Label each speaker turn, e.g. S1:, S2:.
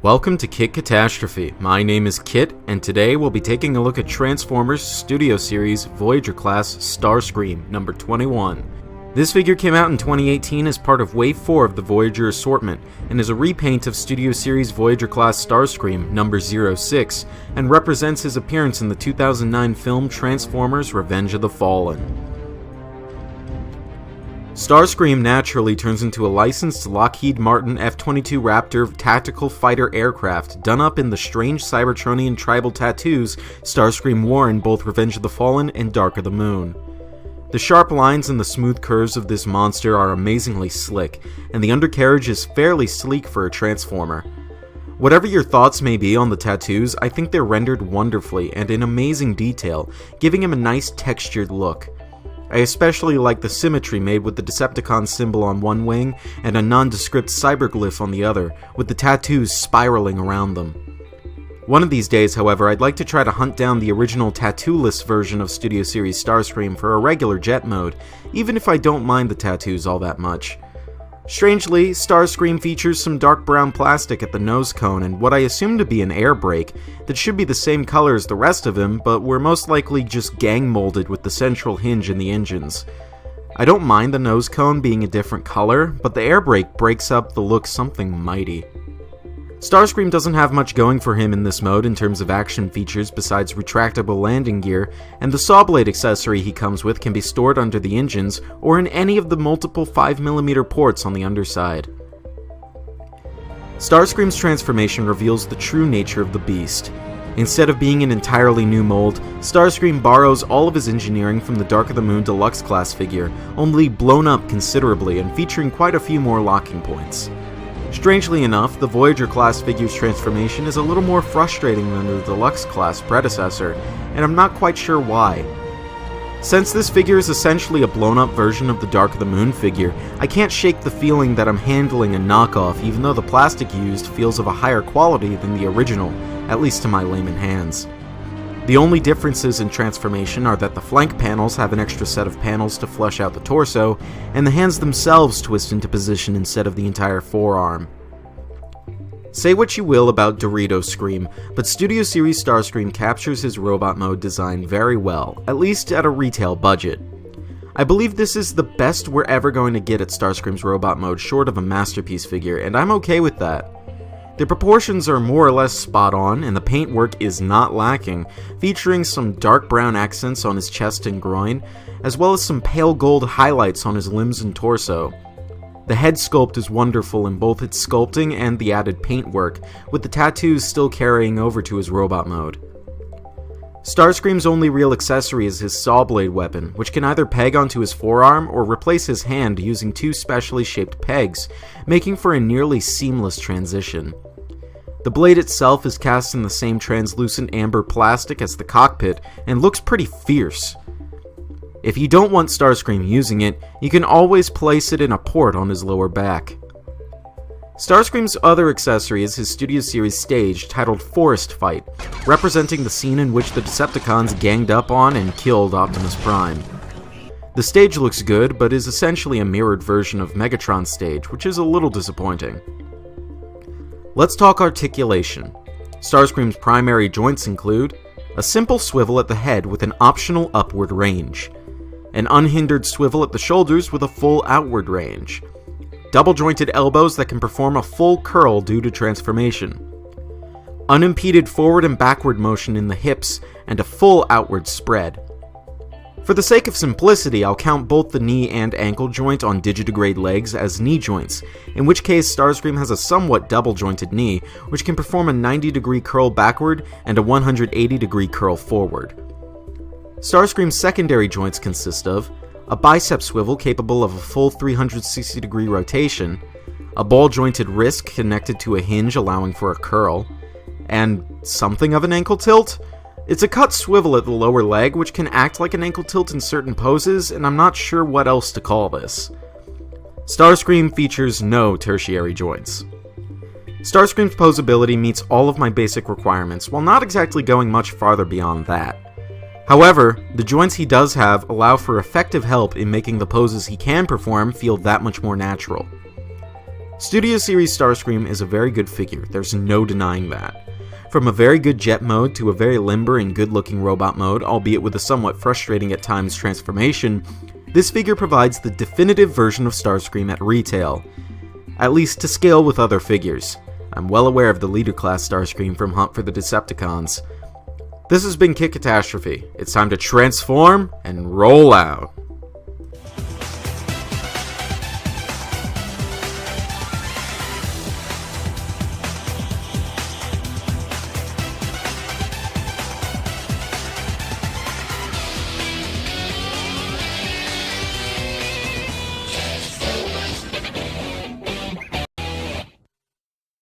S1: Welcome to Kit Katastrophe. My name is Kit, and today we'll be taking a look at Transformers Studio Series Voyager Class STARSCREAM number 21. This figure came out in 2018 as part of Wave 4 of the Voyager assortment, and is a repaint of Studio Series Voyager Class STARSCREAM number 06, and represents his appearance in the 2009 film Transformers Revenge of the Fallen. STARSCREAM naturally turns into a licensed Lockheed Martin F-22 Raptor tactical fighter aircraft done up in the strange Cybertronian tribal tattoos STARSCREAM wore in both Revenge of the Fallen and Dark of the Moon. The sharp lines and the smooth curves of this monster are amazingly slick, and the undercarriage is fairly sleek for a Transformer. Whatever your thoughts may be on the tattoos, I think they're rendered wonderfully and in amazing detail, giving him a nice textured look. I especially like the symmetry made with the Decepticon symbol on one wing and a nondescript cyberglyph on the other, with the tattoos spiraling around them. One of these days, however, I'd like to try to hunt down the original tattoo-less version of Studio Series STARSCREAM for a regular jet mode, even if I don't mind the tattoos all that much. Strangely, STARSCREAM features some dark brown plastic at the nose cone and what I assume to be an air brake that should be the same color as the rest of him, but were most likely just gang molded with the central hinge in the engines. I don't mind the nose cone being a different color, but the air brake breaks up the look something mighty. STARSCREAM doesn't have much going for him in this mode in terms of action features besides retractable landing gear, and the saw blade accessory he comes with can be stored under the engines or in any of the multiple 5mm ports on the underside. STARSCREAM's transformation reveals the true nature of the beast. Instead of being an entirely new mold, STARSCREAM borrows all of his engineering from the Dark of the Moon Deluxe class figure, only blown up considerably and featuring quite a few more locking points. Strangely enough, the Voyager class figure's transformation is a little more frustrating than the Deluxe class predecessor, and I'm not quite sure why. Since this figure is essentially a blown-up version of the Dark of the Moon figure, I can't shake the feeling that I'm handling a knockoff even though the plastic used feels of a higher quality than the original, at least to my layman hands. The only differences in transformation are that the flank panels have an extra set of panels to flush out the torso, and the hands themselves twist into position instead of the entire forearm. Say what you will about Dorito Scream, but Studio Series STARSCREAM captures his robot mode design very well, at least at a retail budget. I believe this is the best we're ever going to get at STARSCREAM's robot mode short of a masterpiece figure, and I'm okay with that. The proportions are more or less spot on, and the paintwork is not lacking, featuring some dark brown accents on his chest and groin, as well as some pale gold highlights on his limbs and torso. The head sculpt is wonderful in both its sculpting and the added paintwork, with the tattoos still carrying over to his robot mode. STARSCREAM's only real accessory is his saw blade weapon, which can either peg onto his forearm or replace his hand using two specially shaped pegs, making for a nearly seamless transition. The blade itself is cast in the same translucent amber plastic as the cockpit and looks pretty fierce. If you don't want STARSCREAM using it, you can always place it in a port on his lower back. STARSCREAM's other accessory is his Studio Series stage titled Forest Fight, representing the scene in which the Decepticons ganged up on and killed Optimus Prime. The stage looks good, but is essentially a mirrored version of Megatron's stage, which is a little disappointing. Let's talk articulation. STARSCREAM's primary joints include a simple swivel at the head with an optional upward range, an unhindered swivel at the shoulders with a full outward range, double-jointed elbows that can perform a full curl due to transformation, unimpeded forward and backward motion in the hips, and a full outward spread. For the sake of simplicity, I'll count both the knee and ankle joint on digitigrade legs as knee joints, in which case STARSCREAM has a somewhat double-jointed knee, which can perform a 90-degree curl backward and a 180-degree curl forward. STARSCREAM's secondary joints consist of a bicep swivel capable of a full 360-degree rotation, a ball-jointed wrist connected to a hinge allowing for a curl, and something of an ankle tilt? It's a cut swivel at the lower leg which can act like an ankle tilt in certain poses, and I'm not sure what else to call this. STARSCREAM features no tertiary joints. STARSCREAM's posability meets all of my basic requirements, while not exactly going much farther beyond that. However, the joints he does have allow for effective help in making the poses he can perform feel that much more natural. Studio Series Starscream is a very good figure, there's no denying that. From a very good jet mode to a very limber and good-looking robot mode, albeit with a somewhat frustrating at times transformation, this figure provides the definitive version of Starscream at retail, at least to scale with other figures. I'm well aware of the leader class Starscream from Hunt for the Decepticons. This has been Katastrophe. It's time to transform and roll out.